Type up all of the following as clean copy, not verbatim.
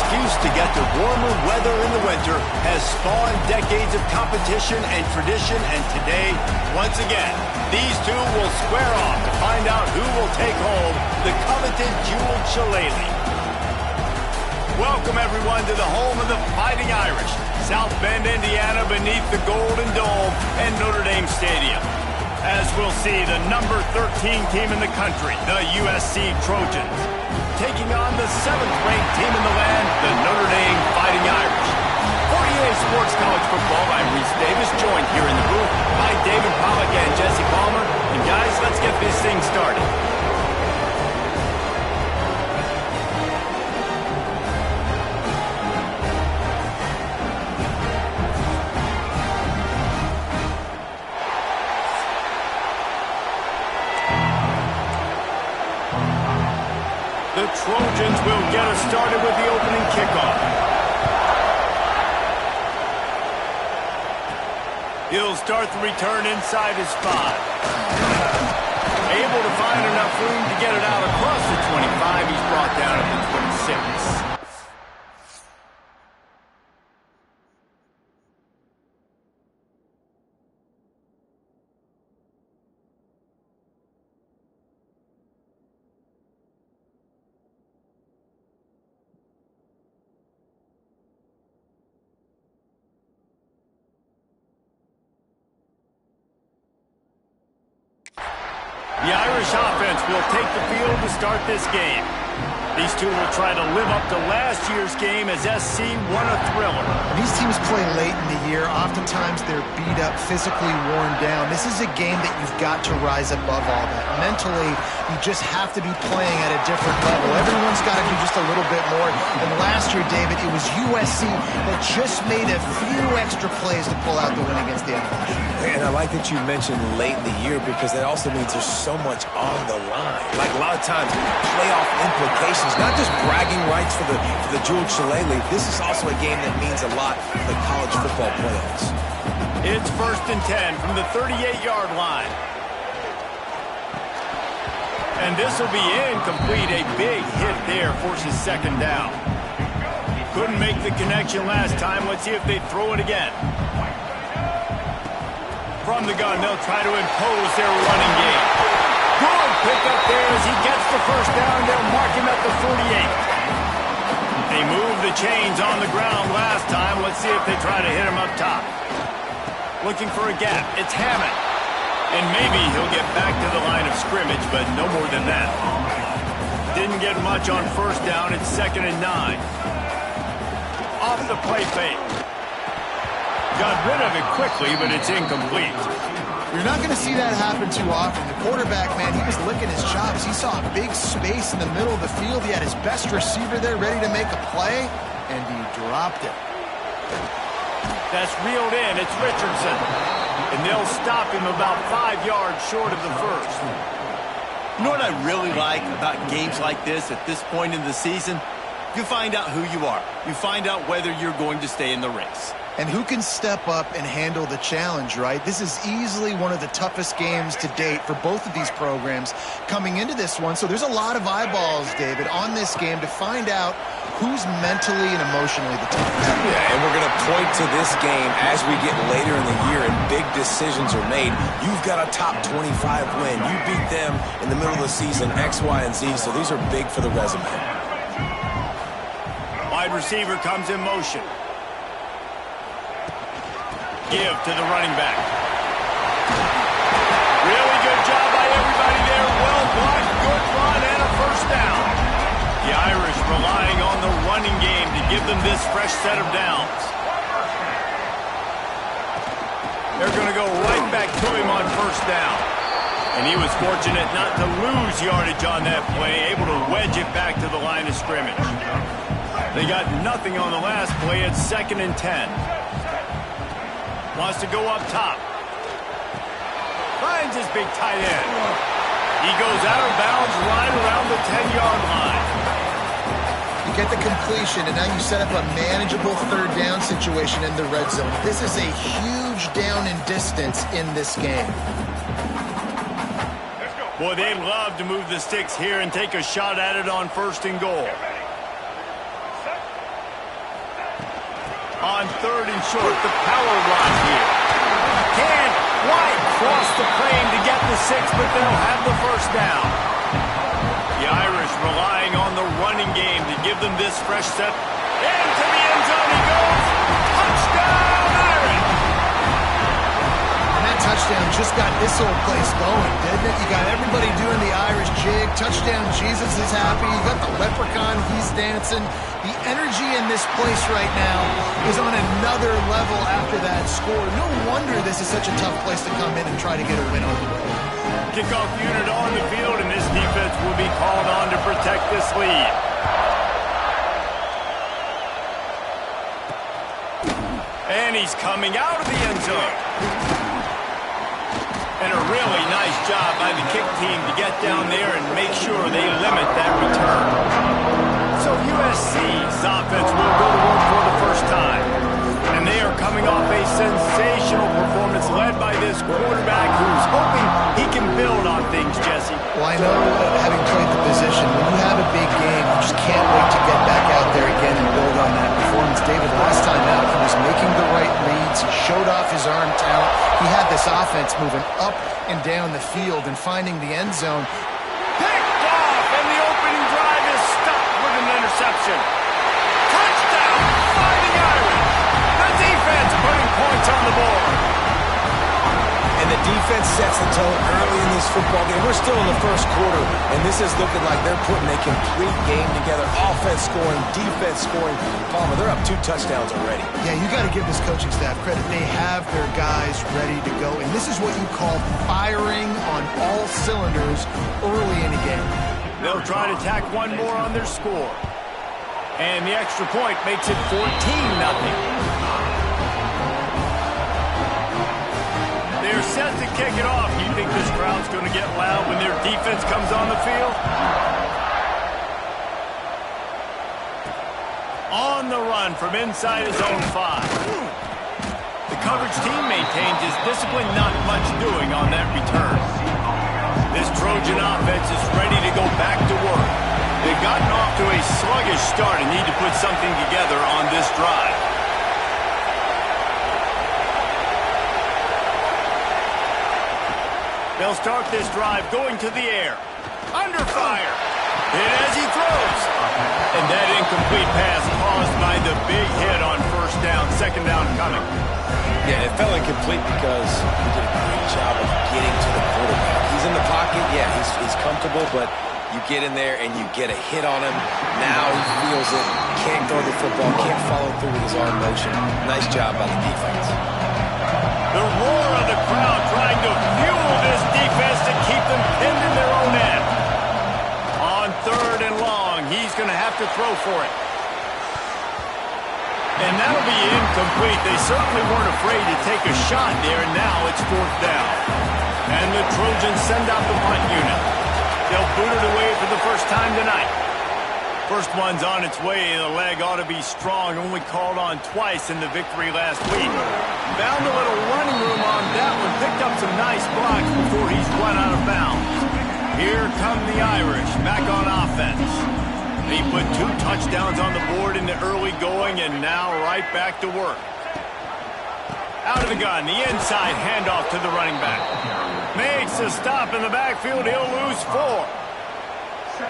excuse to get to warmer weather in the winter has spawned decades of competition and tradition, and today, once again, these two will square off to find out who will take home the coveted jeweled shillelagh. Welcome, everyone, to the home of the Fighting Irish, South Bend, Indiana, beneath the Golden Dome and Notre Dame Stadium. As we'll see, the number 13 team in the country, the USC Trojans, taking on the 7th-ranked team in the land, the Notre Dame Fighting Irish. For EA Sports College Football, I'm Reese Davis, joined here in the booth by David Pollack and Jesse Palmer. And guys, let's get this thing started. The Trojans will get us started with the opening kickoff. He'll start the return inside his 5. Able to find enough room to get it out across the 25. He's brought down at the 26. The Irish offense will take the field to start this game. These two will try to live up to last year's game as SC won a thriller. These teams play late in the year. Oftentimes they're beat up, physically worn down. This is a game that you've got to rise above all that. Mentally, you just have to be playing at a different level. Everyone's got to do just a little bit more. And last year, David, it was USC that just made a few extra plays to pull out the win against the Irish. And I like that you mentioned late in the year because that also means there's so much on the line. Like a lot of times, playoff implications, not just bragging rights for the jeweled shillelagh. This is also a game that means a lot for the college football playoffs. It's 1st and 10 from the 38-yard line. And this will be incomplete. A big hit there forces 2nd down. Couldn't make the connection last time. Let's see if they throw it again. From the gun, they'll try to impose their running game. Good pickup there as he gets the 1st down. They'll mark him at the 48. They moved the chains on the ground last time. Let's see if they try to hit him up top. Looking for a gap. It's Hammond. And maybe he'll get back to the line of scrimmage, but no more than that. Didn't get much on 1st down. It's 2nd and 9. Off the play fake. Got rid of it quickly, but it's incomplete. You're not going to see that happen too often. The quarterback, man, he was licking his chops. He saw a big space in the middle of the field. He had his best receiver there ready to make a play, and he dropped it. That's reeled in. It's Richardson. And they'll stop him about 5 yards short of the 1st. You know what I really like about games like this at this point in the season? You find out who you are. You find out whether you're going to stay in the race. And who can step up and handle the challenge, right? This is easily one of the toughest games to date for both of these programs coming into this one. So there's a lot of eyeballs, David, on this game to find out who's mentally and emotionally the toughest. Yeah, and we're going to point to this game as we get later in the year and big decisions are made. You've got a top 25 win. You beat them in the middle of the season, X, Y, and Z, so these are big for the resume. Wide receiver comes in motion. Give to the running back. Really good job by everybody there. Well blocked, good run, and a 1st down. The Irish relying on the running game to give them this fresh set of downs. They're going to go right back to him on 1st down. And he was fortunate not to lose yardage on that play, able to wedge it back to the line of scrimmage. They got nothing on the last play. It's 2nd and 10. Wants to go up top. Finds his big tight end. He goes out of bounds right around the 10-yard line. You get the completion, and now you set up a manageable 3rd down situation in the red zone. This is a huge down in distance in this game. Boy, they'd love to move the sticks here and take a shot at it on 1st and goal. On 3rd and short, the power run here. Can't quite cross the plane to get the 6, but they'll have the first down. The Irish relying on the running game to give them this fresh set. Into the end zone he goes. Touchdown, Irish! And that touchdown just got this whole place going, didn't it? You got everybody doing the Irish jig. Touchdown, Jesus is happy. You got the leprechaun, he's dancing. The energy in this place right now is on another level after that score. No wonder this is such a tough place to come in and try to get a win on the road. Kickoff unit on the field, and this defense will be called on to protect this lead. And he's coming out of the end zone. And a really nice job by the kick team to get down there and make sure they limit that return. So USC's offense will go to work for the first time. And they are coming off a sensational performance led by this quarterback who's hoping he can build on things, Jesse. Well, I know, having played the position, when you have a big game, you just can't wait to get back out there again and build on that performance. David, last time out, he was making the right reads. He showed off his arm talent. He had this offense moving up and down the field and finding the end zone. Picked off, and the opening drive is stopped with an interception. Touchdown, Fighting Irish. The defense putting points on the board. And the defense sets the tone early in this football game. We're still in the first quarter, and this is looking like they're putting a complete game together. Offense scoring, defense scoring. Palmer, they're up 2 touchdowns already. Yeah, you got to give this coaching staff credit. They have their guys ready to go, and this is what you call firing on all cylinders early in a game. They'll try to tack one more on their score. And the extra point makes it 14-0. They're set to kick it off. Do you think this crowd's going to get loud when their defense comes on the field? On the run from inside his own 5. The coverage team maintains his discipline, not much doing on that return. This Trojan offense is ready to go back to work. They've gotten off to a sluggish start and need to put something together on this drive. They'll start this drive going to the air. Under fire. Hit as he throws. And that incomplete pass caused by the big hit on first down. Second down coming. Yeah, it fell incomplete because he did a great job of getting to the quarterback. He's in the pocket. Yeah, he's comfortable, but you get in there and you get a hit on him. Now he feels it. Can't throw the football. Can't follow through with his arm motion. Nice job by the defense. The roar of the crowd trying to fuel this defense to keep them pinned in their own end. On 3rd and long, he's going to have to throw for it. And that'll be incomplete. They certainly weren't afraid to take a shot there, and now it's 4th down. And the Trojans send out the punt unit. They'll boot it away for the first time tonight. First one's on its way. The leg ought to be strong. Only called on twice in the victory last week. Found a little running room on that one. Picked up some nice blocks before he's run out of bounds. Here come the Irish back on offense. They put 2 touchdowns on the board in the early going and now right back to work. Out of the gun, the inside handoff to the running back. Makes a stop in the backfield. He'll lose 4.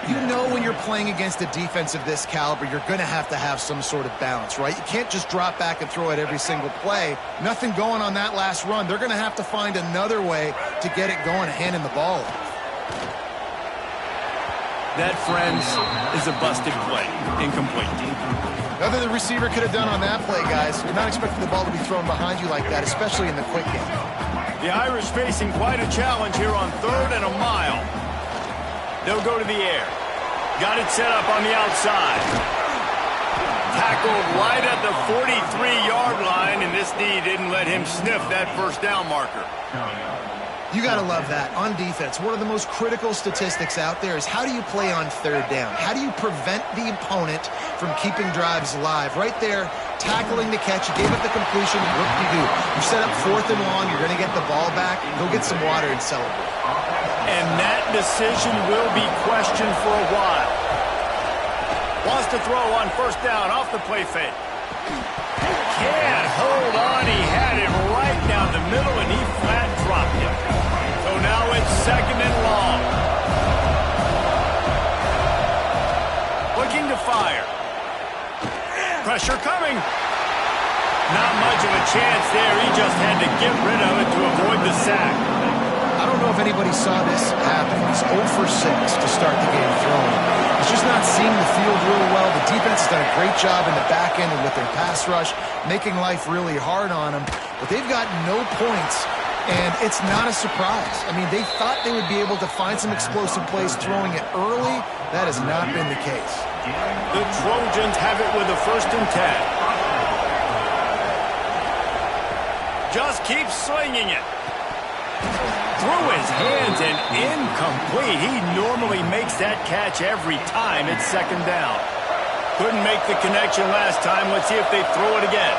You know when you're playing against a defense of this caliber, you're going to have some sort of balance, right? You can't just drop back and throw it every single play. Nothing going on that last run. They're going to have to find another way to get it going, handing the ball off. That, friends, is a busted play. Incomplete. Nothing the receiver could have done on that play, guys. You're not expecting the ball to be thrown behind you like that, especially in the quick game. The Irish facing quite a challenge here on 3rd and a mile. They'll go to the air. Got it set up on the outside. Tackled right at the 43-yard line, and this D didn't let him sniff that first down marker. You got to love that. On defense, one of the most critical statistics out there is how do you play on 3rd down? How do you prevent the opponent from keeping drives alive? Right there, tackling the catch. You gave up the completion. What do? You set up 4th and long. You're going to get the ball back. Go get some water and celebrate. And that decision will be questioned for a while. Wants to throw on first down off the play fake. Can't hold on. He had it right down the middle, and he flat dropped it. So now it's 2nd and long. Looking to fire. Pressure coming. Not much of a chance there. He just had to get rid of it to avoid the sack. I don't know if anybody saw this happen. He's 0 for 6 to start the game throwing. He's just not seeing the field real well. The defense has done a great job in the back end and with their pass rush, making life really hard on him. But they've got no points, and it's not a surprise. I mean, they thought they would be able to find some explosive plays throwing it early. That has not been the case. The Trojans have it with a 1st and 10. Just keeps slinging it. Through his hands and incomplete. He normally makes that catch every time. It's 2nd down. Couldn't make the connection last time. Let's see if they throw it again.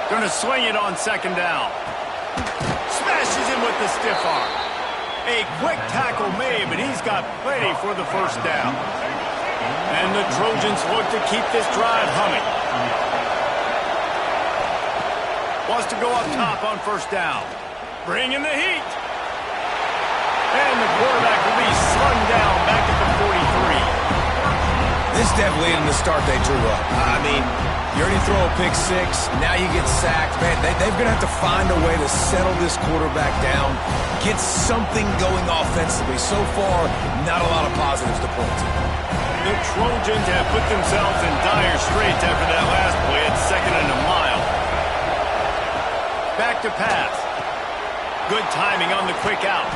Gonna swing it on 2nd down. Smashes him with the stiff arm. A quick tackle made, but he's got plenty for the 1st down. And the Trojans look to keep this drive humming. Wants to go up top on 1st down. Bring in the heat. And the quarterback will be slung down back at the 43. This definitely isn't the start they drew up. I mean, you already throw a pick 6. Now you get sacked. Man, they're going to have to find a way to settle this quarterback down, get something going offensively. So far, not a lot of positives to point to. The Trojans have put themselves in dire straits after that last play at 2nd and a mile. Back to pass. Good timing on the quick out.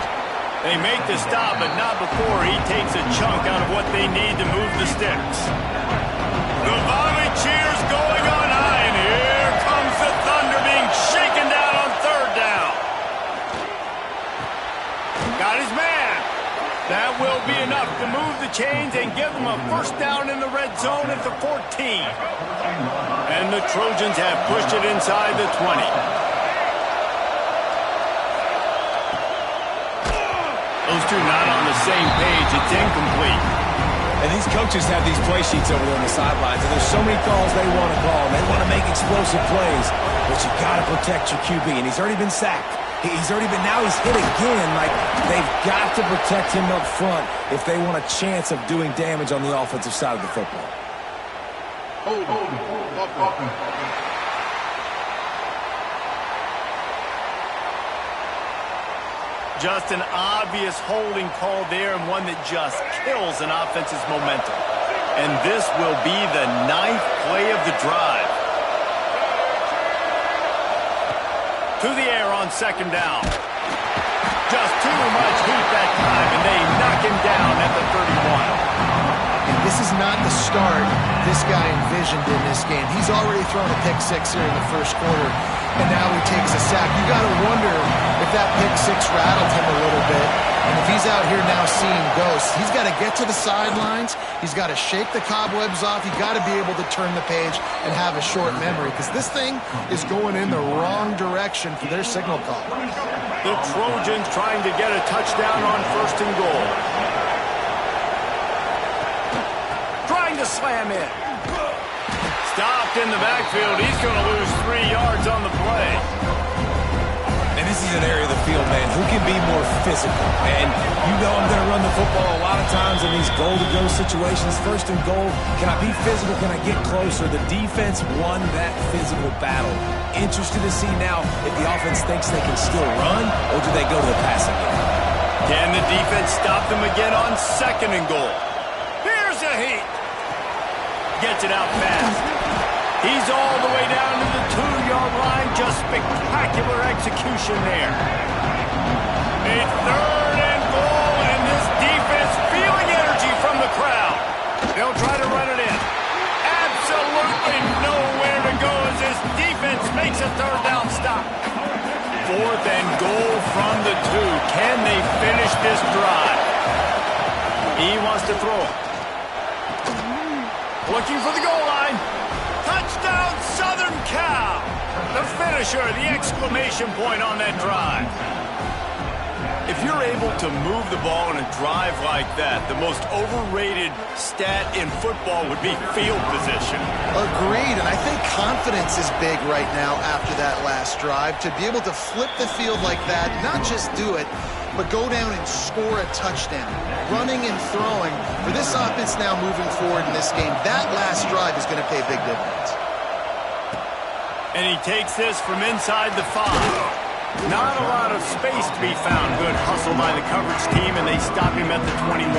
They make the stop, but not before he takes a chunk out of what they need to move the sticks. The Volley cheers going on high, and here comes the Thunder being shaken down on 3rd down. Got his man. That will be enough to move the chains and give them a 1st down in the red zone at the 14. And the Trojans have pushed it inside the 20. Those two not on the same page. It's incomplete. And these coaches have these play sheets over there on the sidelines, and there's so many calls they want to call. They want to make explosive plays, but you got to protect your QB, and he's already been sacked. He's already been, now he's hit again. Like, they've got to protect him up front if they want a chance of doing damage on the offensive side of the football. Just an obvious holding call there, and one that just kills an offense's momentum. And this will be the 9th play of the drive. To the air on 2nd down. Just too much heat that time, and they knock him down at the 31. And this is not the start this guy envisioned in this game. He's already thrown a pick 6 here in the 1st quarter, and now he takes a sack. You got to wonder if that pick 6 rattled him a little bit. And if he's out here now seeing ghosts, he's got to get to the sidelines. He's got to shake the cobwebs off. He's got to be able to turn the page and have a short memory, because this thing is going in the wrong direction for their signal call. The Trojans trying to get a touchdown on 1st and goal. Trying to slam in. Stopped in the backfield. He's going to lose 3 yards on the play. And this is an area of the field, man, who can be more physical. And you know I'm going to run the football a lot of times in these goal-to-go situations. 1st and goal, can I be physical? Can I get closer? The defense won that physical battle. Interested to see now if the offense thinks they can still run, or do they go to the passing game? Can the defense stop them again on 2nd and goal? Here's a heat. Gets it out fast. He's all the way down to the 2-yard line. Just spectacular execution there. A 3rd and goal, and this defense feeling energy from the crowd. They'll try to run it in. Absolutely nowhere to go as this defense makes a 3rd down stop. 4th and goal from the 2. Can they finish this drive? He wants to throw it. Looking for the goal line. Touchdown, Southern Cal. The finisher, the exclamation point on that drive. If you're able to move the ball in a drive like that, the most overrated stat in football would be field position. Agreed, and I think confidence is big right now after that last drive. To be able to flip the field like that, not just do it, but go down and score a touchdown. Running and throwing. For this offense now moving forward in this game, that last drive is going to pay big dividends. And he takes this from inside the 5. Not a lot of space to be found. Good hustle by the coverage team, and they stop him at the 21.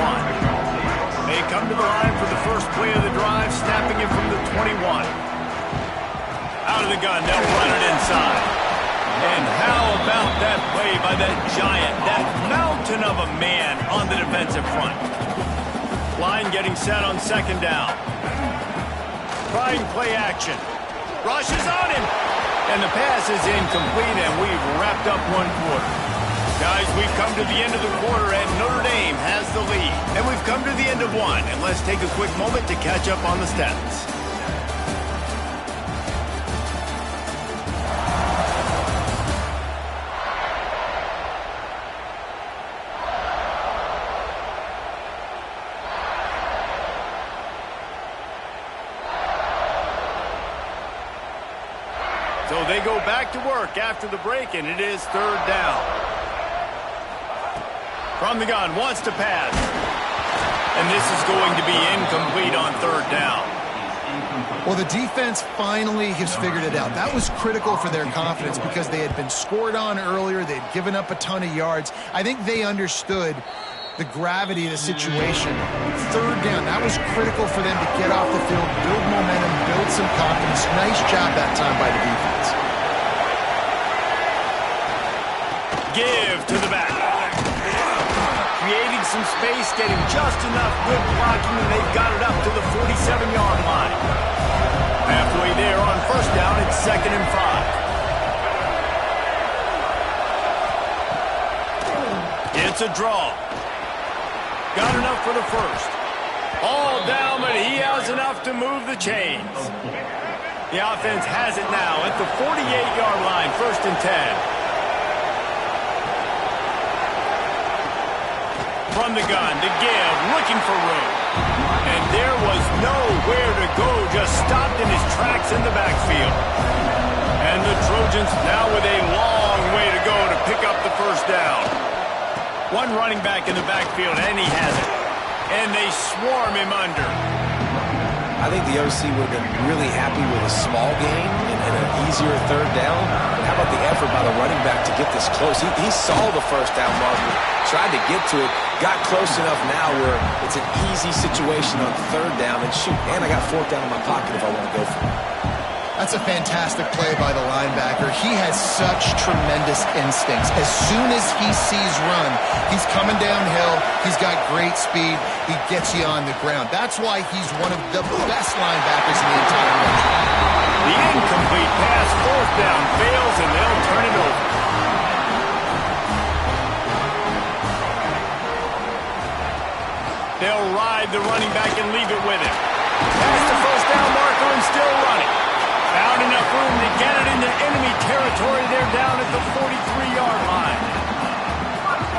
They come to the line for the first play of the drive, snapping it from the 21. Out of the gun, they'll run it inside. And how about that play by that giant, that mountain of a man on the defensive front? Line getting set on second down. Trying play action. Rushes on him. And the pass is incomplete, and we've wrapped up one quarter. Guys, we've come to the end of the quarter, and Notre Dame has the lead. And we've come to the end of one, and let's take a quick moment to catch up on the stats. So they go back to work after the break, and it is third down. From the gun, wants to pass. And this is going to be incomplete on third down. Well, the defense finally has figured it out. That was critical for their confidence because they had been scored on earlier. They had given up a ton of yards. I think they understood the gravity of the situation. Third down, that was critical for them to get off the field, build momentum, build some confidence. Nice job that time by the defense. Give to the back. Creating some space, getting just enough good blocking, and they've got it up to the 47-yard line. Halfway there on first down, it's 2nd and 5. It's a draw. Got enough for the first. All down, but he has enough to move the chains. The offense has it now at the 48-yard line, 1st and 10. From the gun to give, looking for room. And there was nowhere to go, just stopped in his tracks in the backfield. And the Trojans now with a long way to go to pick up the first down. One running back in the backfield, and he has it. And they swarm him under. I think the OC would have been really happy with a small gain and an easier third down. But how about the effort by the running back to get this close? He saw the first down marker, tried to get to it, got close enough now where it's an easy situation on third down. And shoot, and I got fourth down in my pocket if I want to go for it. That's a fantastic play by the linebacker. He has such tremendous instincts. As soon as he sees run, he's coming downhill. He's got great speed. He gets you on the ground. That's why he's one of the best linebackers in the entire country. The incomplete pass, fourth down, fails, and they'll turn it over. They'll ride the running back and leave it with him. Past the first down marker and still running. Found enough room to get it into enemy territory. They're down at the 43-yard line.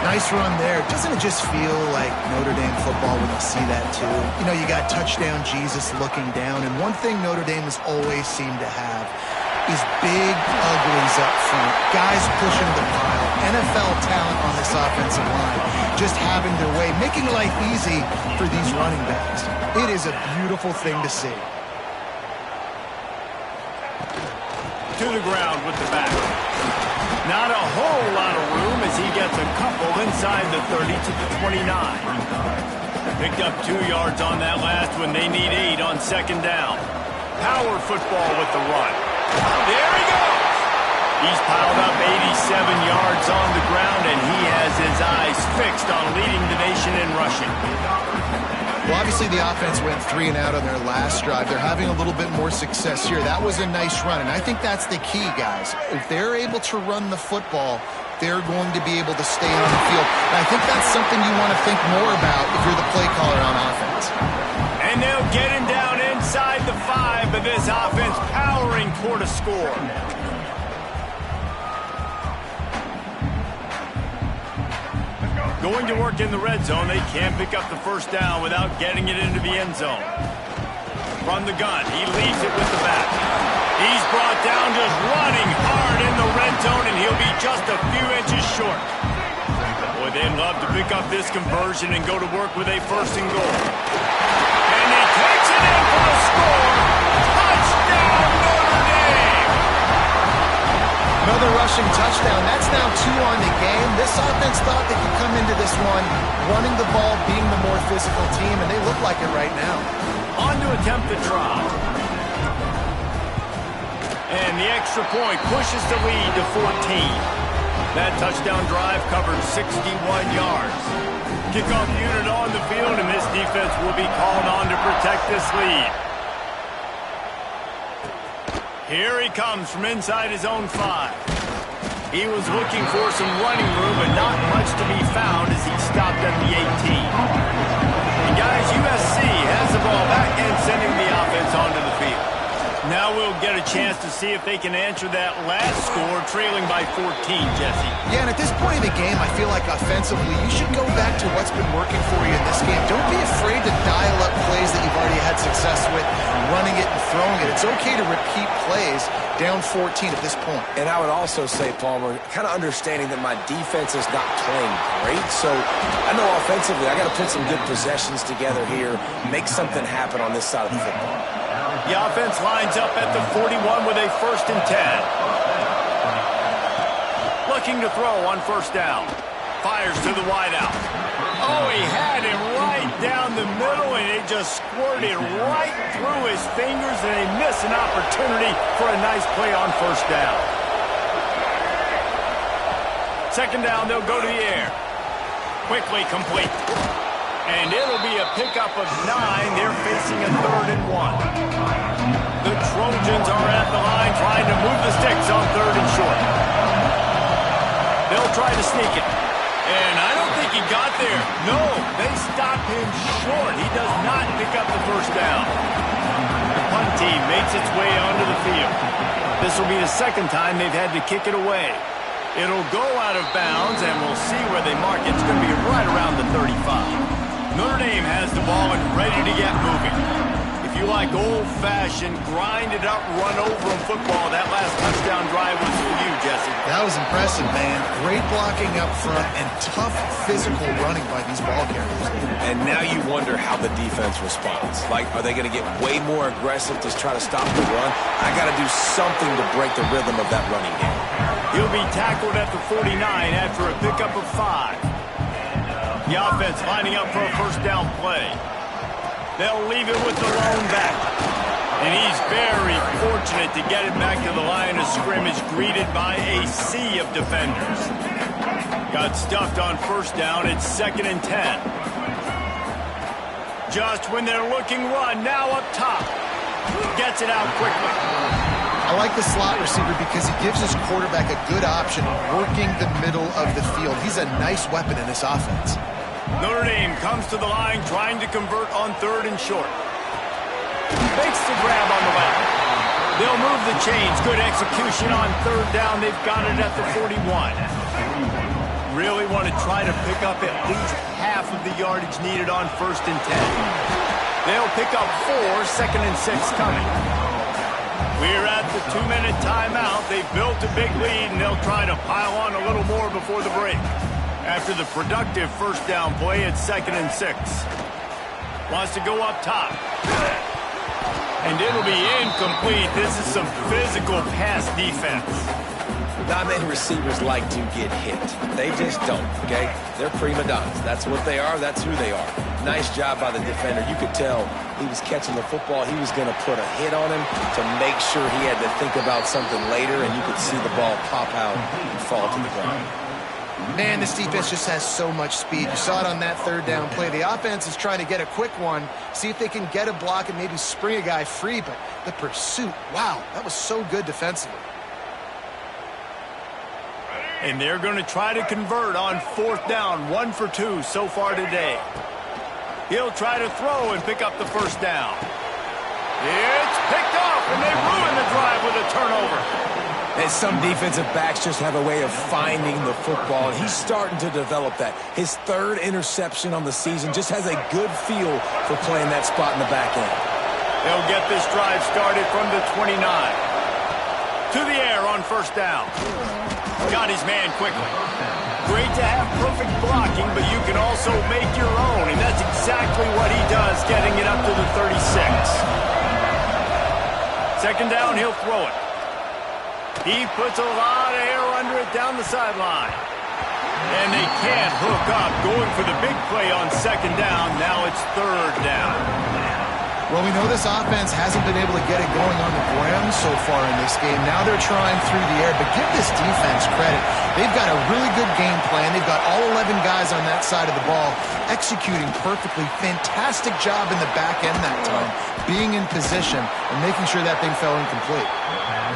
Nice run there. Doesn't it just feel like Notre Dame football when you see that too? You know, you got touchdown Jesus looking down, and one thing Notre Dame has always seemed to have is big uglies up front. Guys pushing the pile. NFL talent on this offensive line. Just having their way, making life easy for these running backs. It is a beautiful thing to see. To the ground with the back. Not a whole lot of room as he gets a couple inside the 30 to the 29. Picked up 2 yards on that last one. They need 8 on second down. Power football with the run. There he goes. He's piled up 87 yards on the ground, and he has his eyes fixed on leading the nation in rushing. Well, obviously the offense went 3 and out on their last drive. They're having a little bit more success here. That was a nice run, and I think that's the key, guys. If they're able to run the football, they're going to be able to stay on the field. And I think that's something you want to think more about if you're the play caller on offense. And they'll get him down inside the 5, but this offense powering toward a score. Going to work in the red zone, they can't pick up the first down without getting it into the end zone. From the gun, he leaves it with the back. He's brought down just running hard in the red zone, and he'll be just a few inches short. Boy, they'd love to pick up this conversion and go to work with a first and goal. And he takes it in for a score. Touchdown, Notre Dame! Another rushing touchdown. That's now 2 on the game. This offense thought they could come into this one running the ball, being the more physical team, and they look like it right now. On to attempt the drop. And the extra point pushes the lead to 14. That touchdown drive covered 61 yards. Kickoff unit on the field, and this defense will be called on to protect this lead. Here he comes from inside his own 5. He was looking for some running room, but not much to be found as he stopped at the 18. And guys, USC has the ball back and sending the offense onto the field. Now we'll get a chance to see if they can answer that last score, trailing by 14, Jesse. Yeah, and at this point in the game, I feel like offensively, you should go back to what's been working for you in this game. Don't be afraid to dial up plays that you've already had success with, running it and throwing it. It's okay to repeat plays down 14 at this point. And I would also say, Palmer, kind of understanding that my defense is not playing great, so I know offensively I got to put some good possessions together here, make something happen on this side of the football. The offense lines up at the 41 with a 1st and 10. Looking to throw on first down. Fires to the wideout. Oh, he had him right down the middle, and it just squirted right through his fingers, and they miss an opportunity for a nice play on first down. Second down, they'll go to the air. Quickly complete. And it'll be a pickup of 9. They're facing a 3rd and 1. The Trojans are at the line trying to move the sticks on 3rd and short. They'll try to sneak it. And I don't think he got there. No, they stop him short. He does not pick up the first down. The punt team makes its way onto the field. This will be the second time they've had to kick it away. It'll go out of bounds, and we'll see where they mark it. It's going to be right around the 35. Notre Dame has the ball and ready to get moving. If you like old-fashioned, grind-it-up, run-over football, that last touchdown drive was for you, Jesse. That was impressive, man. Great blocking up front and tough physical running by these ball carriers. And now you wonder how the defense responds. Like, are they going to get way more aggressive to try to stop the run? I got to do something to break the rhythm of that running game. He'll be tackled at the 49 after a pickup of 5. The offense lining up for a first down play. They'll leave it with the lone back. And he's very fortunate to get it back to the line of scrimmage, greeted by a sea of defenders. Got stuffed on first down. It's 2nd and 10. Just when they're looking run, now up top. Gets it out quickly. I like the slot receiver because he gives his quarterback a good option working the middle of the field. He's a nice weapon in this offense. Notre Dame comes to the line trying to convert on 3rd and short. Makes the grab on the left. They'll move the chains. Good execution on 3rd down. They've got it at the 41. Really want to try to pick up at least half of the yardage needed on 1st and 10. They'll pick up 4, 2nd and 6 coming. We're at the 2-minute timeout. They've built a big lead, and they'll try to pile on a little more before the break. After the productive first down play, it's 2nd and 6. Wants to go up top. And it'll be incomplete. This is some physical pass defense. Not many receivers like to get hit. They just don't, okay? They're prima donnas. That's what they are. That's who they are. Nice job by the defender. You could tell he was catching the football. He was going to put a hit on him to make sure he had to think about something later, and you could see the ball pop out and fall to the ground. Man, this defense just has so much speed. You saw it on that 3rd down play. The offense is trying to get a quick one, see if they can get a block and maybe spring a guy free, but the pursuit, wow, that was so good defensively. And they're going to try to convert on 4th down, 1 for 2 so far today. He'll try to throw and pick up the first down. It's picked off, and they ruin the drive with a turnover. And some defensive backs just have a way of finding the football, and he's starting to develop that. His third interception on the season, just has a good feel for playing that spot in the back end. They'll get this drive started from the 29. To the air on first down. Got his man quickly. Great to have perfect blocking, but you can also make your own, and that's exactly what he does, getting it up to the 36. Second down, he'll throw it. He puts a lot of air under it down the sideline. And they can't hook up, going for the big play on second down. Now it's third down. Well, we know this offense hasn't been able to get it going on the ground so far in this game. Now they're trying through the air, but give this defense credit. They've got a really good game plan. They've got all 11 guys on that side of the ball executing perfectly. Fantastic job in the back end that time, being in position and making sure that thing fell incomplete.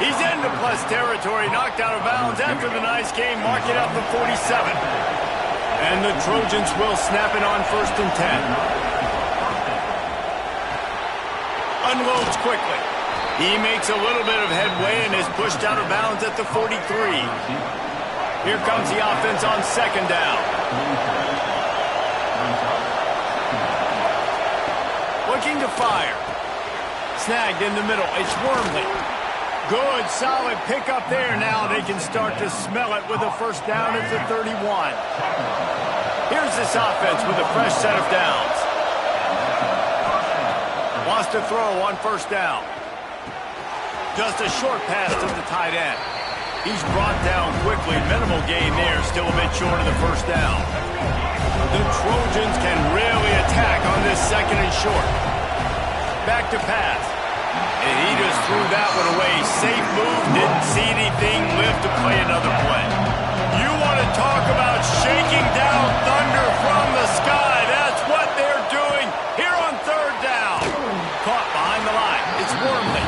He's into plus territory, knocked out of bounds after the nice game, marking out the 47. And the Trojans will snap it on first and 10. Unloads quickly. He makes a little bit of headway and is pushed out of bounds at the 43. Here comes the offense on second down. Looking to fire. Snagged in the middle. It's Wormley. Good, solid pickup there. Now they can start to smell it with a first down at the 31. Here's this offense with a fresh set of downs. Wants to throw on first down. Just a short pass to the tight end. He's brought down quickly. Minimal gain there. Still a bit short of the first down. The Trojans can really attack on this second and short. Back to pass. And he just threw that one away. Safe move. Didn't see anything. Lived to play another play. You want to talk about shaking down thunder from the sky. That's what they're doing here on third down. Caught behind the line. It's Wormley.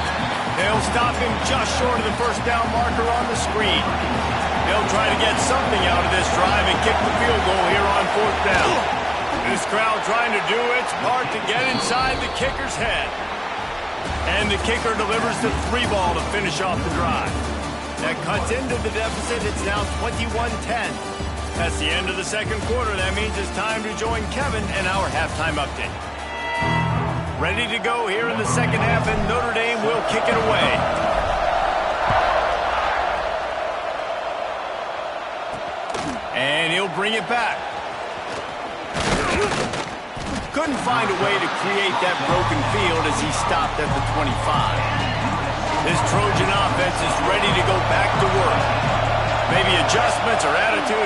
They'll stop him just short of the first down marker on the screen. They'll try to get something out of this drive and kick the field goal here on fourth down. This crowd trying to do its part to get inside the kicker's head. And the kicker delivers the 3-ball to finish off the drive. That cuts into the deficit. It's now 21-10. That's the end of the second quarter. That means it's time to join Kevin and our halftime update. Ready to go here in the second half, and Notre Dame will kick it away. And he'll bring it back. Couldn't find a way to create that broken field as he stopped at the 25. This Trojan offense is ready to go back to work. Maybe adjustments or attitude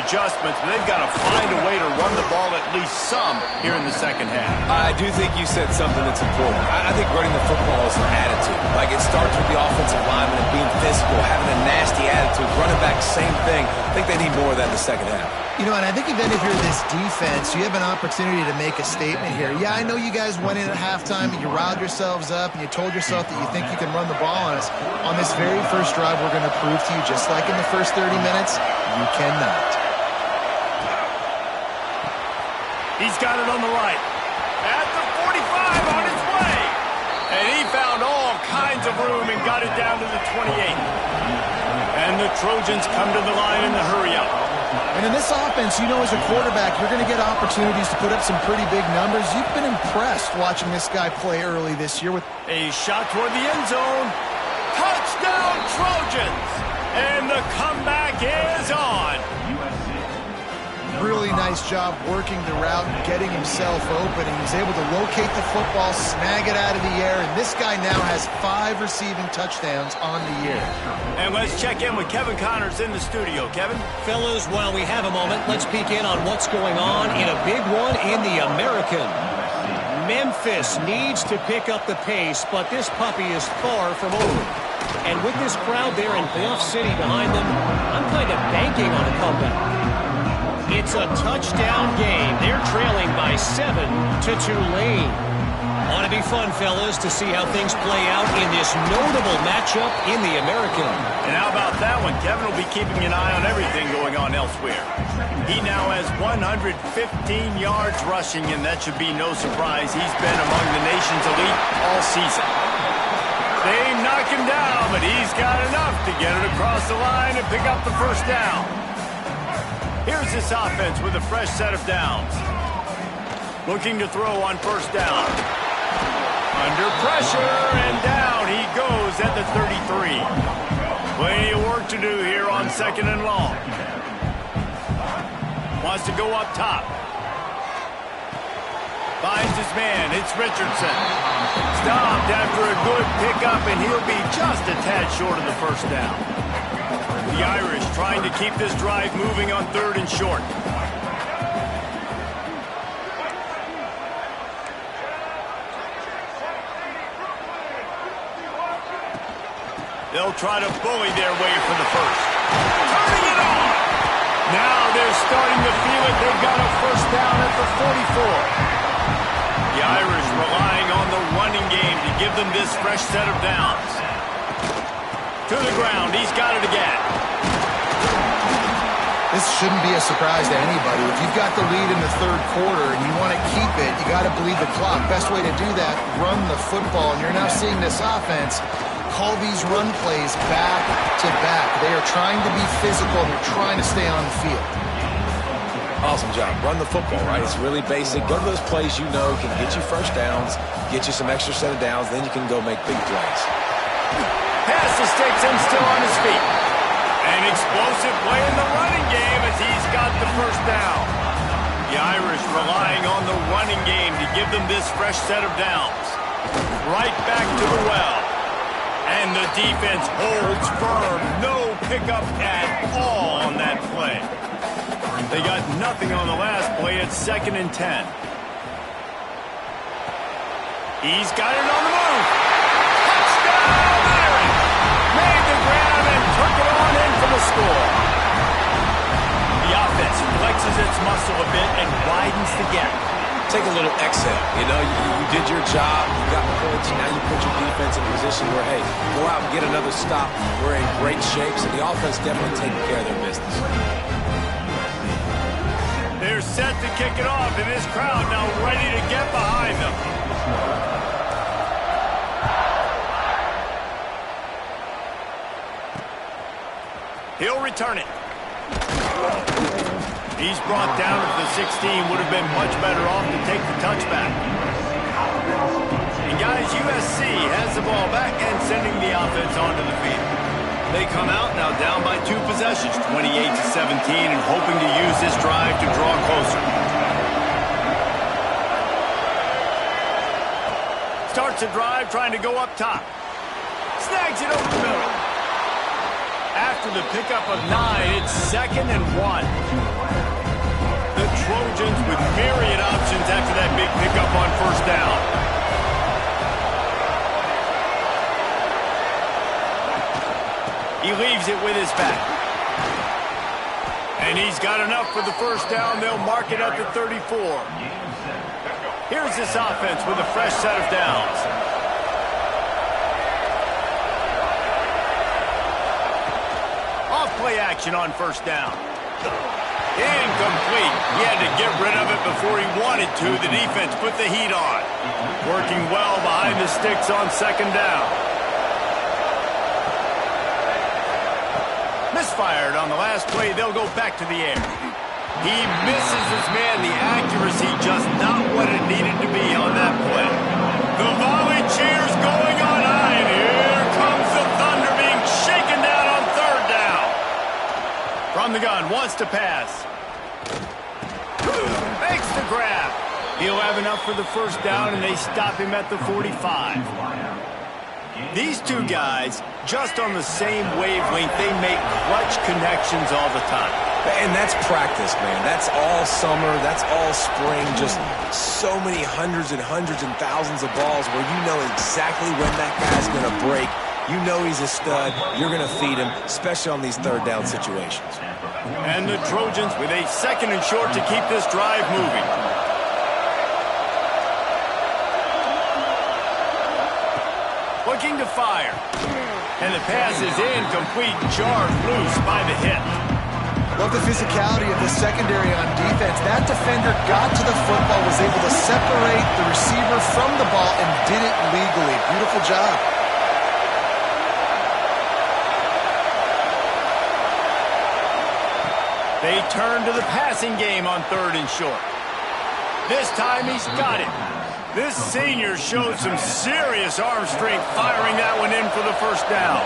adjustments, but they've got to find a way to run the ball at least some here in the second half. I do think you said something that's important. I think running the football is an attitude. Like, it starts with the offensive lineman and being physical, having a nasty attitude. Running back, same thing. I think they need more of that in the second half. You know, and I think even if you're this defense, you have an opportunity to make a statement here. Yeah, I know you guys went in at halftime and you riled yourselves up and you told yourself that you think you can run the ball on us. On this very first drive, we're going to prove to you, just like in the first 30 minutes, you cannot. He's got it on the right. At the 45 on his way. And he found all kinds of room and got it down to the 28. And the Trojans come to the line in the hurry-up. And in this offense, you know, as a quarterback, you're going to get opportunities to put up some pretty big numbers. You've been impressed watching this guy play early this year with a shot toward the end zone. Touchdown, Trojans! And the comeback is on. really nice job working the route and getting himself open. And he's able to locate the football, snag it out of the air, and this guy now has 5 receiving touchdowns on the year. And let's check in with Kevin Connors in the studio. Kevin? Fellas, while we have a moment, let's peek in on what's going on in a big one in the American. Memphis needs to pick up the pace, but this puppy is far from over. And with this crowd there in Bluff City behind them, I'm kind of banking on a comeback. It's a touchdown game. They're trailing by 7 to Tulane. Ought to be fun, fellas, to see how things play out in this notable matchup in the American. And how about that one? Kevin will be keeping an eye on everything going on elsewhere. He now has 115 yards rushing, and that should be no surprise. He's been among the nation's elite all season. They knock him down, but he's got enough to get it across the line and pick up the first down. Here's this offense with a fresh set of downs. Looking to throw on first down. Under pressure, and down he goes at the 33. Plenty of work to do here on second and long. Wants to go up top. Finds his man. It's Richardson. Stopped after a good pickup, and he'll be just a tad short of the first down. The Irish trying to keep this drive moving on third and short. They'll try to bully their way for the first. Turning it on! Now they're starting to feel it. They've got a first down at the 44. The Irish relying on the running game to give them this fresh set of downs. To the ground. He's got it again. This shouldn't be a surprise to anybody. If you've got the lead in the third quarter and you want to keep it, you got to bleed the clock. Best way to do that, run the football. And you're now seeing this offense call these run plays back to back. They are trying to be physical and they're trying to stay on the field. Awesome job. Run the football, right? It's really basic. Go to those plays you know can get you first downs, get you some extra set of downs, then you can go make big plays. Pass to sticks him still on his feet. An explosive play in the running game as he's got the first down. The Irish relying on the running game to give them this fresh set of downs. Right back to the well. And the defense holds firm. No pickup at all on that play. They got nothing on the last play at 2nd and 10. He's got it on the move. Touchdown, Irish! Made the grab and took it on in for the score. The offense flexes its muscle a bit and widens the gap. Take a little exhale. You know, you did your job. You got points. Now you put your defense in a position where, hey, go out and get another stop. We're in great shape, so the offense definitely taking care of their business. They're set to kick it off, and this crowd now ready to get behind them. He'll return it. He's brought down to the 16. Would have been much better off to take the touchback. And guys, USC has the ball back and sending the offense onto the field. They come out now down by 2 possessions, 28-17, and hoping to use this drive to draw closer. Starts a drive trying to go up top. Snags it over the middle. After the pickup of 9, it's 2nd and 1. The Trojans with myriad options after that big pickup on first down. He leaves it with his back. And he's got enough for the first down. They'll mark it at the 34. Here's this offense with a fresh set of downs. Off-play action on first down. Incomplete. He had to get rid of it before he wanted to. The defense put the heat on. Working well behind the sticks on second down. Misfired on the last play. They'll go back to the air. He misses his man. The accuracy just not what it needed to be on that play. The volley cheers going on high. And here comes the Thunder being shaken down on third down. From the gun, wants to pass. Makes the grab. He'll have enough for the first down, and they stop him at the 45. These two guys, just on the same wavelength, they make clutch connections all the time. And that's practice, man. That's all summer. That's all spring. Just so many hundreds and thousands of balls where you know exactly when that guy's going to break. You know he's a stud. You're going to feed him, especially on these third down situations. And the Trojans with a 2nd and short to keep this drive moving. Looking to fire. And the pass is incomplete, jarred loose by the hip. Love the physicality of the secondary on defense. That defender got to the football, was able to separate the receiver from the ball, and did it legally. Beautiful job. They turn to the passing game on 3rd and short. This time he's got it. This senior showed some serious arm strength firing that one in for the first down.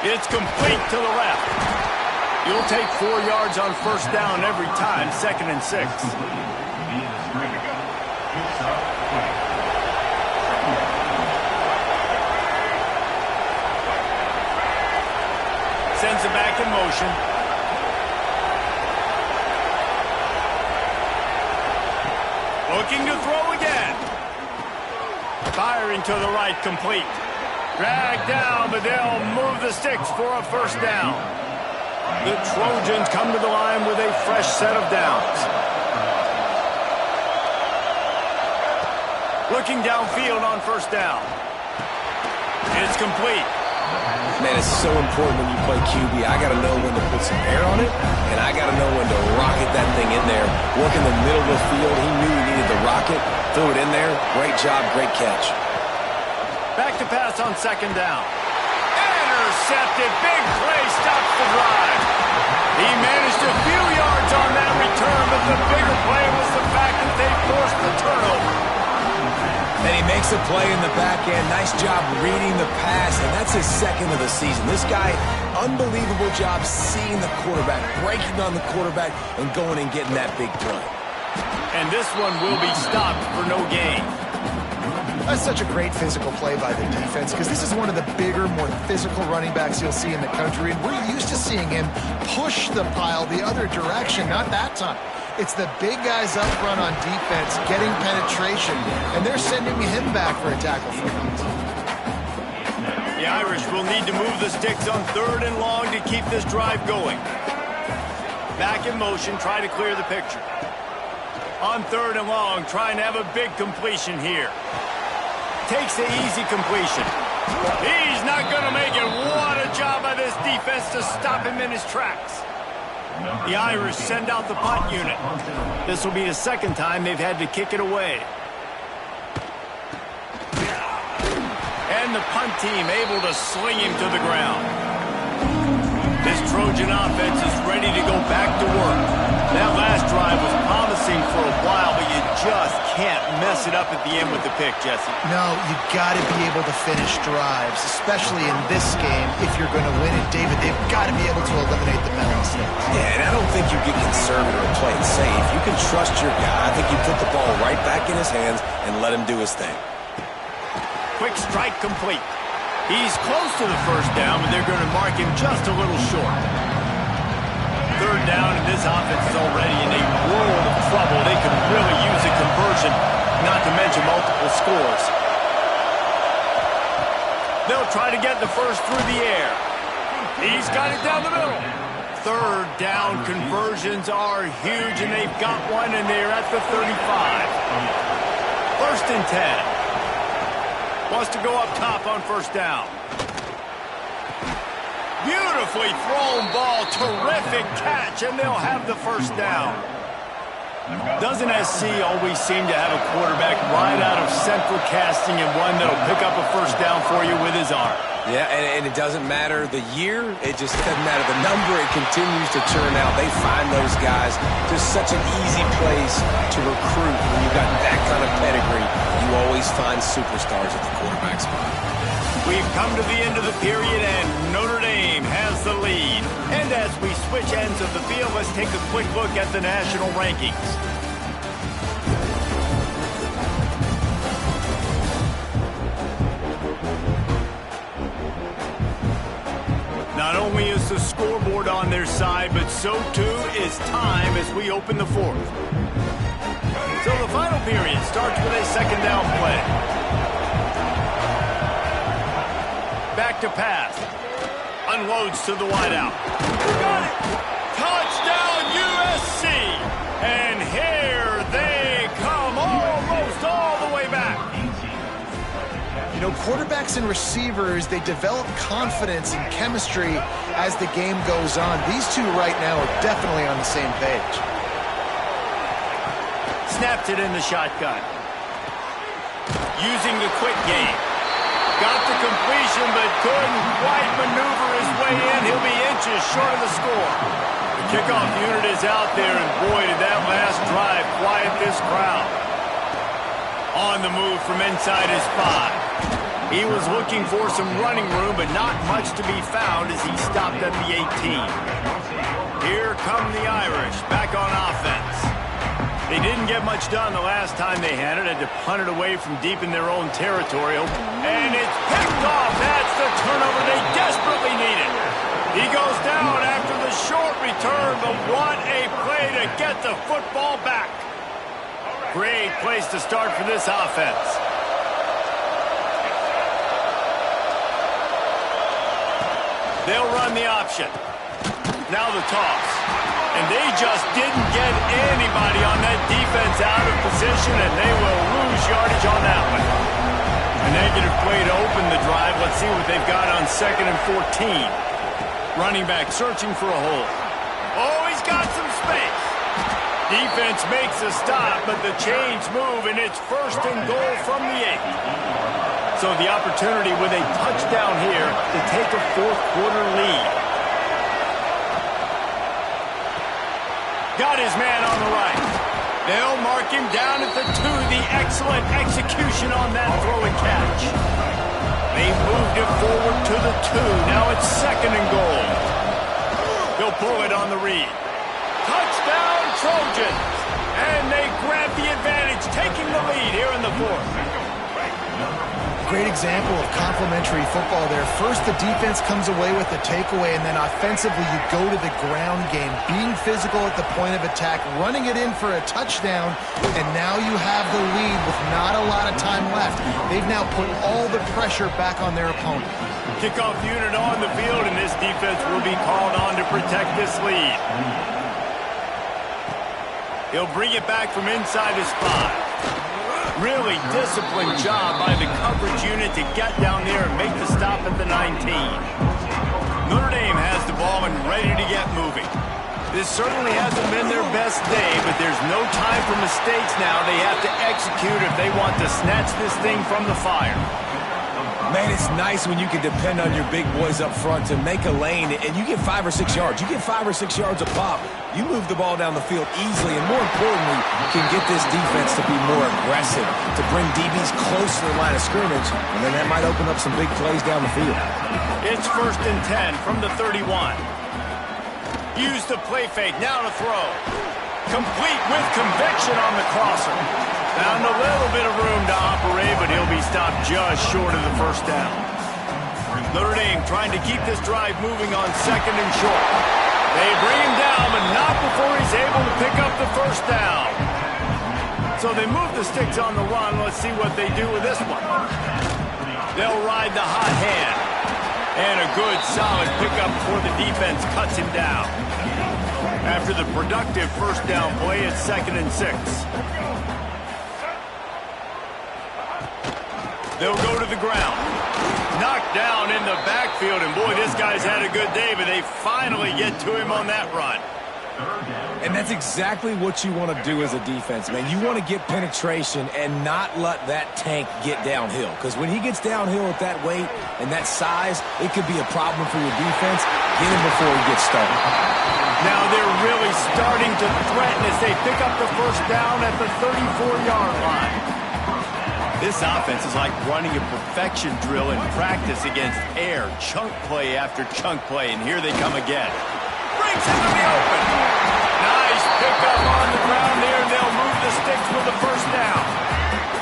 It's complete to the left. You'll take 4 yards on 1st down every time, 2nd and 6. Sends it back in motion. Looking to throw again. Firing to the right, complete. Dragged down, but they'll move the sticks for a 1st down. The Trojans come to the line with a fresh set of downs. Looking downfield on 1st down. It's complete. Man, it's so important when you play QB. I got to know when to put some air on it, and I got to know when to rocket that thing in there. Work in the middle of the field. He knew he needed the rocket. Threw it in there. Great job, great catch. Back to pass on 2nd down. Intercepted. Big play stops the drive. He managed a few yards on that return, but the bigger play was the fact that they forced the turnover. And he makes a play in the back end. Nice job reading the pass, and that's his 2nd of the season. This guy, unbelievable job seeing the quarterback, breaking on the quarterback, and going and getting that big play. And this one will be stopped for no gain. That's such a great physical play by the defense because this is one of the bigger, more physical running backs you'll see in the country, and we're used to seeing him push the pile the other direction, not that time. It's the big guys up front on defense getting penetration, and they're sending him back for a tackle for him. The Irish will need to move the sticks on 3rd and long to keep this drive going. Back in motion, try to clear the picture. On 3rd and long, trying to have a big completion here. Takes the easy completion. He's not going to make it. What a job by this defense to stop him in his tracks. The Irish send out the punt unit. This will be the 2nd time they've had to kick it away. And the punt team able to sling him to the ground. This Trojan offense is ready to go back to work. That last drive was promising for a while, but you just can't mess it up at the end with the pick, Jesse. No, you got to be able to finish drives, especially in this game. If you're going to win it, David, they've got to be able to eliminate the mental mistakes. Yeah, and I don't think you get conservative or play it safe. You can trust your guy. I think you put the ball right back in his hands and let him do his thing. Quick strike complete. He's close to the 1st down, but they're going to mark him just a little short. 3rd down, and this offense is already in a world of trouble. They could really use a conversion, not to mention multiple scores. They'll try to get the first through the air. He's got it down the middle. 3rd down conversions are huge, and they've got one, and they're at the 35. 1st and 10. Wants to go up top on 1st down. Beautifully thrown ball. Terrific catch, and they'll have the 1st down. Doesn't SC always seem to have a quarterback right out of central casting and one that'll pick up a 1st down for you with his arm? Yeah, and it doesn't matter the year. It just doesn't matter the number. It continues to churn out. They find those guys. Just such an easy place to recruit when you've got that kind of pedigree. You always find superstars at the quarterback spot. We've come to the end of the period, and Notre Dame has the lead. And as we switch ends of the field, let's take a quick look at the national rankings. Not only is the scoreboard on their side, but so too is time as we open the 4th. So the final period starts with a 2nd down play. Back to pass. Unloads to the wideout. Got it! Touchdown USC! And here they come, almost all the way back. You know, quarterbacks and receivers, they develop confidence and chemistry as the game goes on. These two right now are definitely on the same page. Snapped it in the shotgun. Using the quick game. Got the completion, but couldn't quite maneuver his way in. He'll be inches short of the score. The kickoff unit is out there, and boy, did that last drive quiet this crowd. On the move from inside his 5. He was looking for some running room, but not much to be found as he stopped at the 18. Here come the Irish, back on offense. They didn't get much done the last time they had it. Had to punt it away from deep in their own territory. And it's picked off. That's the turnover they desperately needed. He goes down after the short return, but what a play to get the football back. Great place to start for this offense. They'll run the option. Now the toss. And they just didn't get anybody on that defense out of position, and they will lose yardage on that one. A negative play to open the drive. Let's see what they've got on 2nd and 14. Running back searching for a hole. Oh, he's got some space. Defense makes a stop, but the chains move, and it's 1st and goal from the 8. So the opportunity with a touchdown here to take a 4th quarter lead. Got his man on the right. They'll mark him down at the 2. The excellent execution on that throw and catch. They moved it forward to the 2. Now it's 2nd and goal. He'll pull it on the read. Touchdown Trojans. And they grab the advantage, taking the lead here in the 4th. Great example of complementary football there. First, the defense comes away with the takeaway, and then offensively, you go to the ground game, being physical at the point of attack, running it in for a touchdown, and now you have the lead with not a lot of time left. They've now put all the pressure back on their opponent. Kickoff unit on the field, and this defense will be called on to protect this lead. He'll bring it back from inside his 5. Really disciplined job by the coverage unit to get down there and make the stop at the 19. Notre Dame has the ball and ready to get moving. This certainly hasn't been their best day, but there's no time for mistakes now. They have to execute if they want to snatch this thing from the fire. Man, it's nice when you can depend on your big boys up front to make a lane, and you get 5 or 6 yards. You get 5 or 6 yards a pop. You move the ball down the field easily, and more importantly, can get this defense to be more aggressive, to bring DBs close to the line of scrimmage, and then that might open up some big plays down the field. It's 1st and 10 from the 31. Use the play fake, now to throw. Complete with conviction on the crosser. Found a little bit of room to operate, but he'll be stopped just short of the 1st down. Notre Dame trying to keep this drive moving on 2nd and short. They bring him down, but not before he's able to pick up the 1st down. So they move the sticks on the run. Let's see what they do with this one. They'll ride the hot hand. And a good, solid pickup before the defense cuts him down. After the productive 1st down play, it's 2nd and 6. They'll go to the ground. Knocked down in the backfield, and boy, this guy's had a good day, but they finally get to him on that run. And that's exactly what you want to do as a defense, man. You want to get penetration and not let that tank get downhill. Because when he gets downhill at that weight and that size, it could be a problem for your defense. Get him before he gets started. Now they're really starting to threaten as they pick up the 1st down at the 34-yard line. This offense is like running a perfection drill in practice against air. Chunk play after chunk play, and here they come again. Brings him to the open. Nice pickup on the ground there, and they'll move the sticks with the 1st down.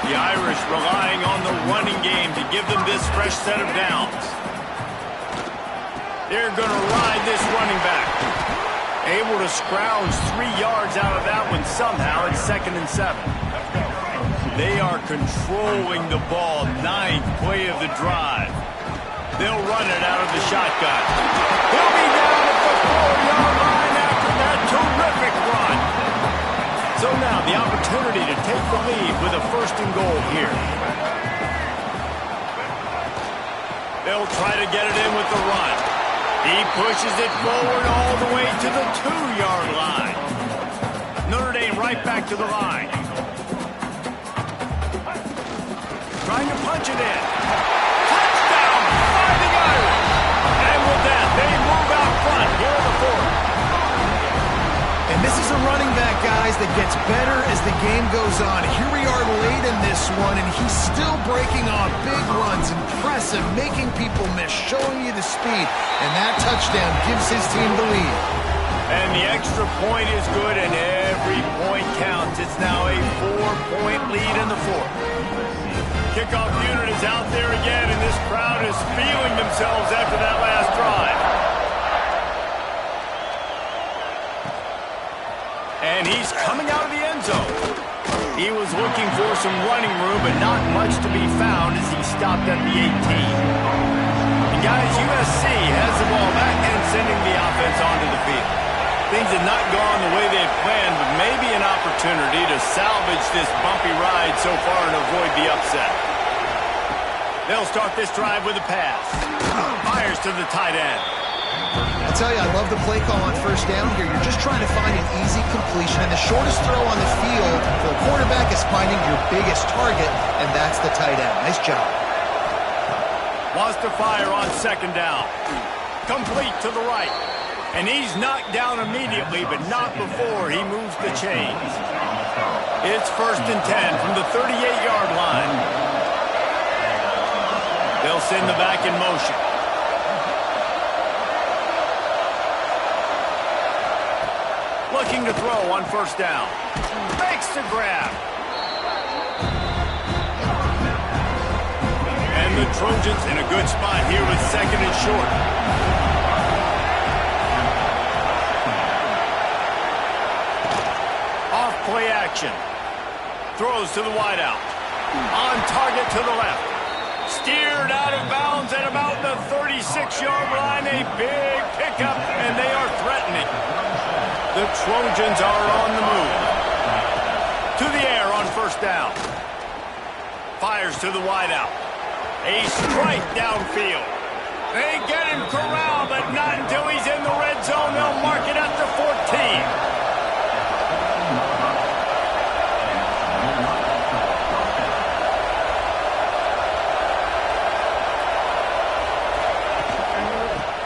The Irish relying on the running game to give them this fresh set of downs. They're going to ride this running back. Able to scrounge 3 yards out of that one somehow. It's 2nd and 7. They are controlling the ball. 9th play of the drive. They'll run it out of the shotgun. He'll be down at the 4-yard line after that terrific run. So now the opportunity to take the lead with a 1st and goal here. They'll try to get it in with the run. He pushes it forward all the way to the 2-yard line. Notre Dame right back to the line. Trying to punch it in. a running back, guys, that gets better as the game goes on. Here we are late in this one, and he's still breaking off big runs. Impressive, making people miss, showing you the speed. And that touchdown gives his team the lead. And the extra point is good, and every point counts. It's now a 4-point lead in the fourth. Kickoff unit is out there again, and this crowd is feeling themselves after that last drive. And he's coming out of the end zone. He was looking for some running room, but not much to be found as he stopped at the 18. And guys, USC has the ball back and sending the offense onto the field. Things had not gone the way they had planned, but maybe an opportunity to salvage this bumpy ride so far and avoid the upset. They'll start this drive with a pass. Fires to the tight end. I tell you, I love the play call on first down here. You're just trying to find an easy completion, and the shortest throw on the field for the quarterback is finding your biggest target, and that's the tight end. Nice job. Wants to fire on second down. Complete to the right. And he's knocked down immediately, but not before he moves the chains. It's 1st and 10 from the 38-yard line. They'll send the back in motion. Looking to throw on first down. Makes the grab. And the Trojans in a good spot here with 2nd and short. Play action. Throws to the wideout. On target to the left. Steered out of bounds at about the 36-yard line. A big pickup, and they are threatening. The Trojans are on the move. To the air on first down. Fires to the wideout. A strike downfield. They get him corralled, but not until he's in the red zone. They'll mark it at the 14.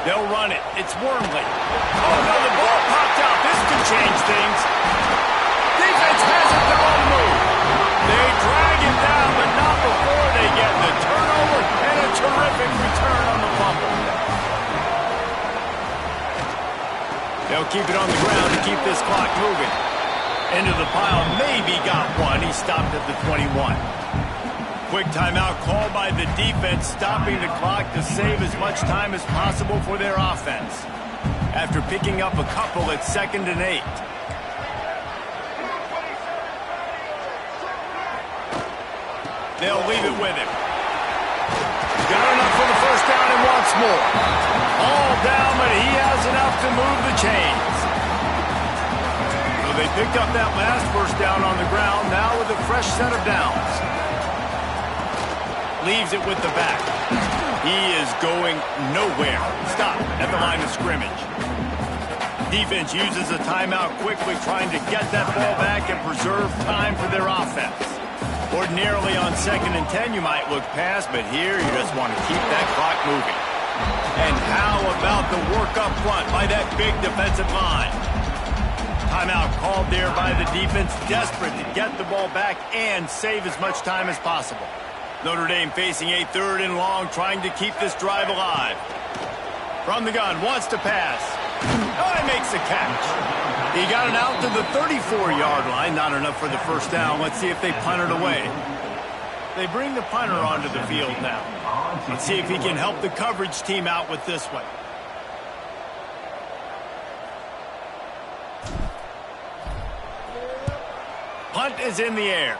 They'll run it. It's Wormley. Oh, no, the ball popped out. This can change things. Defense has it. They're on the move. They drag it down, but not before they get the turnover and a terrific return on the fumble. They'll keep it on the ground to keep this clock moving. Into the pile. Maybe got one. He stopped at the 21. Quick timeout called by the defense, stopping the clock to save as much time as possible for their offense. After picking up a couple at 2nd and 8. They'll leave it with him. Got enough for the first down and wants more. All down, but he has enough to move the chains. So they picked up that last first down on the ground, now with a fresh set of downs. Leaves it with the back. He is going nowhere. Stop at the line of scrimmage. Defense uses a timeout quickly, trying to get that ball back and preserve time for their offense. Ordinarily on 2nd and 10, you might look past, but here you just want to keep that clock moving. And how about the work up front by that big defensive line? Timeout called there by the defense, desperate to get the ball back and save as much time as possible. Notre Dame facing a 3rd and long, trying to keep this drive alive. From the gun, wants to pass. Oh, he makes a catch. He got it out to the 34-yard line. Not enough for the first down. Let's see if they punt it away. They bring the punter onto the field now. Let's see if he can help the coverage team out with this one. Punt is in the air.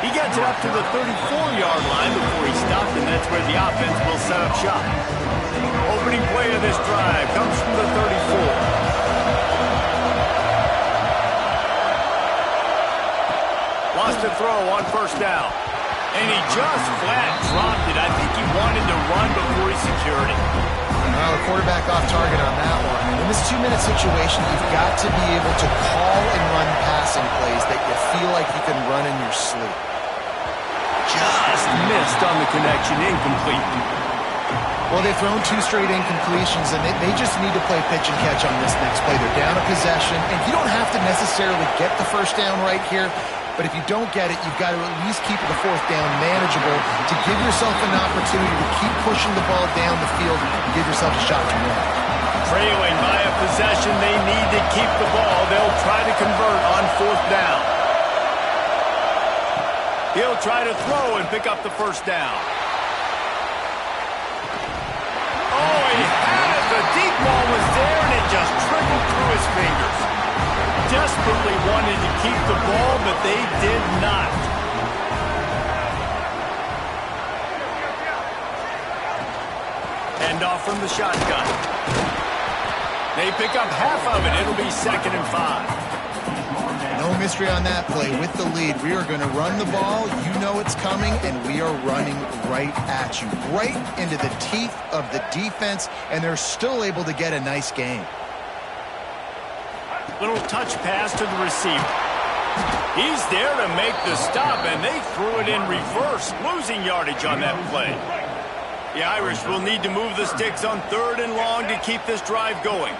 He gets it up to the 34-yard line before he stops, and that's where the offense will set up shop. Opening play of this drive comes from the 34. Wants to throw on first down. And he just flat dropped it. I think he wanted to run before he secured it. Well, the quarterback off target on that one. In this 2-minute situation, you've got to be able to call and run passing plays that you feel like you can run in your sleep. Just missed on the connection, incomplete. Well, they've thrown 2 straight incompletions, and they just need to play pitch and catch on this next play. They're down a possession, and you don't have to necessarily get the first down right here, but if you don't get it, you've got to at least keep the 4th down manageable to give yourself an opportunity to keep pushing the ball down the field and give yourself a shot to win. Trailing by a possession, they need to keep the ball. They'll try to convert on 4th down. He'll try to throw and pick up the first down. Oh, he had it. The deep ball was there, and it just trickled through his fingers. Desperately wanted to keep the ball, but they did not. Hand off from the shotgun. They pick up half of it. It'll be 2nd and 5. No mystery on that play. With the lead, we are going to run the ball. You know it's coming, and we are running right at you, right into the teeth of the defense, and they're still able to get a nice game. Little touch pass to the receiver. He's there to make the stop, and they threw it in reverse, losing yardage on that play. The Irish will need to move the sticks on 3rd and long to keep this drive going.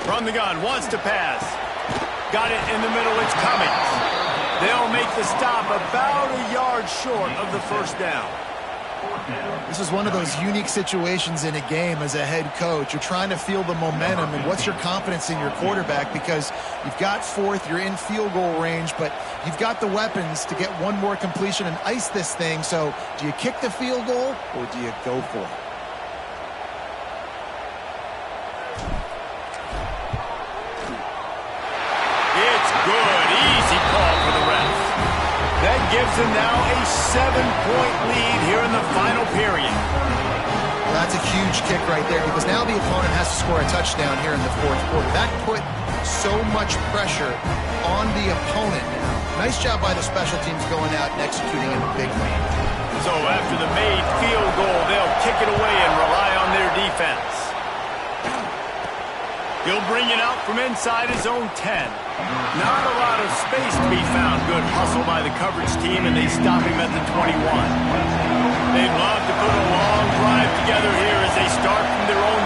From the gun, wants to pass. Got it in the middle, it's coming. They'll make the stop about a yard short of the first down. This is one of those unique situations in a game as a head coach. You're trying to feel the momentum, and what's your confidence in your quarterback, because you've got 4th, you're in field goal range, but you've got the weapons to get one more completion and ice this thing. So do you kick the field goal or do you go for it? It's good. Easy call for the refs. That gives them now a 7-point lead here in the final period. Well, that's a huge kick right there, because now the opponent has to score a touchdown here in the 4th quarter. That put so much pressure on the opponent now. Nice job by the special teams going out and executing in a big way. So after the made field goal, they'll kick it away and rely on their defense. He'll bring it out from inside his own 10. Not a lot of space to be found. Good hustle by the coverage team, and they stop him at the 21. They'd love to put a long drive together here as they start from their own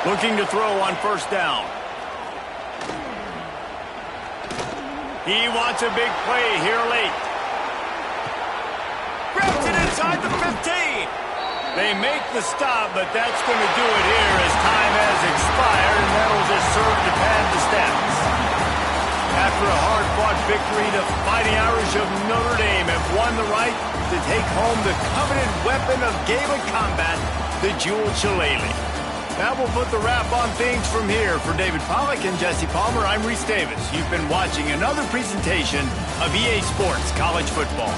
21. Looking to throw on 1st down. He wants a big play here late. Grabs it inside the 15. They make the stop, but that's going to do it here as time has expired, and that'll just serve to pad the stats. After a hard-fought victory, the Fighting Irish of Notre Dame have won the right to take home the coveted weapon of Gaelic combat, the Jewel Shillelagh. That will put the wrap on things from here. For David Pollack and Jesse Palmer, I'm Reese Davis. You've been watching another presentation of EA Sports College Football.